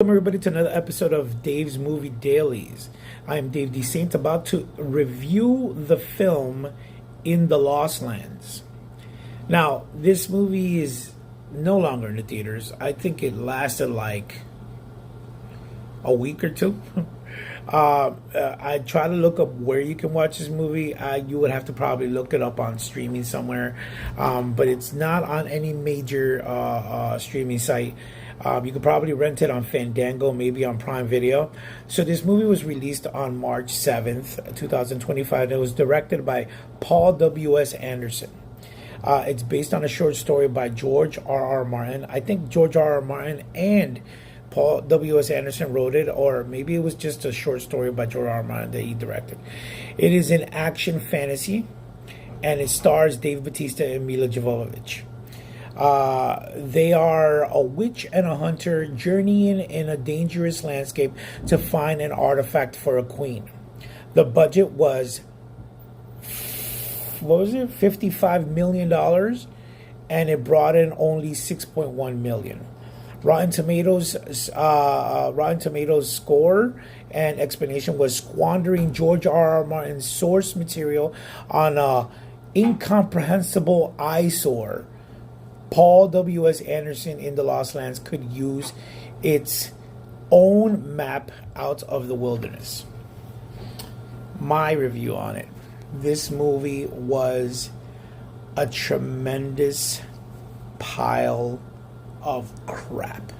Welcome everybody to another episode of Dave's Movie Dailies. I am Dave D. Saint, about to review the film In the Lost Lands. Now, this movie is no longer in the theaters. I think it lasted like a week or two. I try to look up where you can watch this movie. You would have to probably look it up on streaming somewhere, but it's not on any major streaming site. You could probably rent it on Fandango, maybe on Prime Video. So this movie was released on March 7th, 2025. It was directed by Paul W.S. Anderson. It's based on a short story by George R.R. Martin. I think George R.R. Martin and Paul W.S. Anderson wrote it, or maybe it was just a short story by George R.R. Martin that he directed. It is an action fantasy, and it stars Dave Bautista and Mila Jovovich. They are a witch and a hunter journeying in a dangerous landscape to find an artifact for a queen. The budget was, $55 million, and it brought in only $6.1 million. Rotten Tomatoes score and explanation was squandering George R.R. Martin's source material on a incomprehensible eyesore. Paul W.S. Anderson in The Lost Lands could use its own map out of the wilderness. My review on it. This movie was a tremendous pile of crap.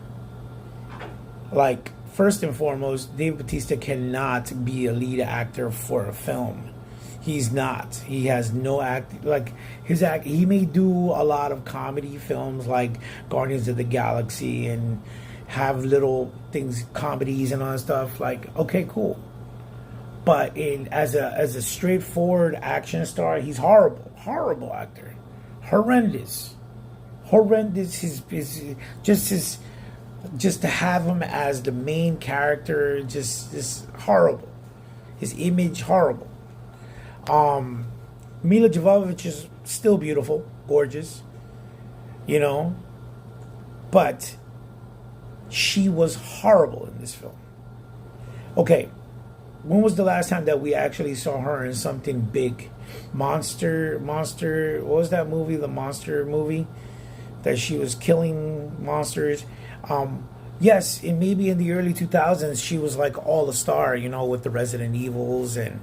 Like, first and foremost, Dave Bautista cannot be a lead actor for a film. He's not. He has no act. Like, his act. He may do a lot of comedy films like Guardians of the Galaxy and have little things, comedies and all that stuff. Like, okay, cool. But as a straightforward action star, he's horrible actor, horrendous. Just to have him as the main character, just horrible. His image, horrible. Mila Jovovich is still beautiful, gorgeous, but she was horrible in this film. Okay, when was the last time that we actually saw her in something big? Monster, what was that movie, the monster movie, that she was killing monsters? Yes, and maybe in the early 2000s, she was like all a star, with the Resident Evils and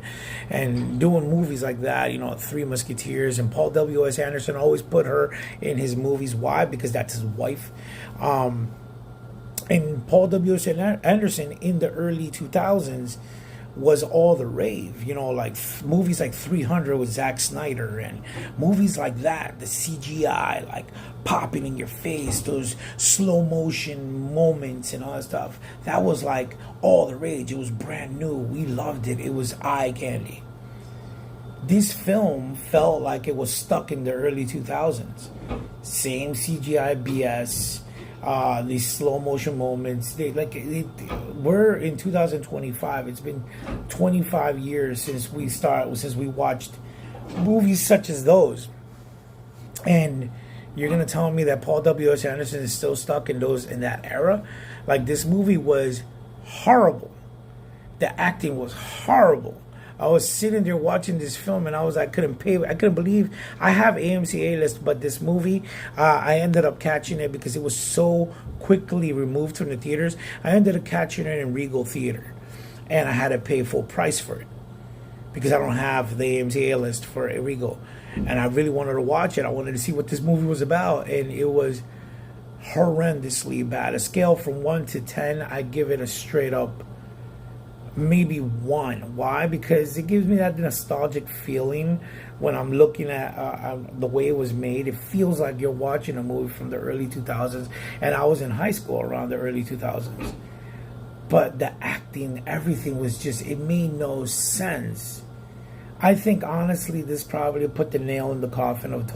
doing movies like that, Three Musketeers. And Paul W.S. Anderson always put her in his movies. Why? Because that's his wife. And Paul W.S. Anderson in the early 2000s was all the rave, like movies like 300 with Zack Snyder and movies like that, the CGI, like popping in your face, those slow motion moments and all that stuff. That was like all the rage. It was brand new. We loved it. It was eye candy. This film felt like it was stuck in the early 2000s. Same CGI BS. These slow motion moments. We're in 2025. It's been 25 years since we watched movies such as those. And you're gonna tell me that Paul W.S. Anderson is still stuck in that era? Like, this movie was horrible. The acting was horrible. I was sitting there watching this film, and I couldn't believe I have AMC A-list, but this movie, I ended up catching it because it was so quickly removed from the theaters. I ended up catching it in Regal Theater, and I had to pay full price for it because I don't have the AMC A-list for Regal, and I really wanted to watch it. I wanted to see what this movie was about, and it was horrendously bad. A scale from 1 to 10, I give it a straight up maybe 1. Why? Because it gives me that nostalgic feeling when I'm looking at the way it was made. It feels like you're watching a movie from the early 2000s, and I was in high school around the early 2000s. But the acting, everything was just, it made no sense. I think, honestly, this probably put the nail in the coffin of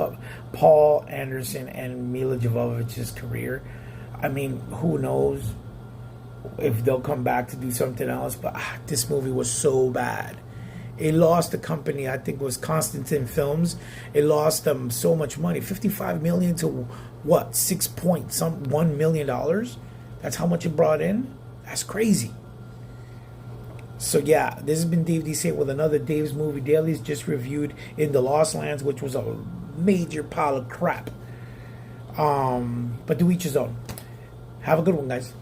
Paul Anderson and Mila Jovovich's career. I mean, who knows if they'll come back to do something else, but this movie was so bad. It lost the company, I think it was Constantine Films. It lost them so much money, $55 million to what, $1 million? That's how much it brought in. That's crazy. So yeah, this has been Dave D. Saint with another Dave's Movie Dailies, just reviewed In the Lost Lands, which was a major pile of crap. But to each his own. Have a good one, guys.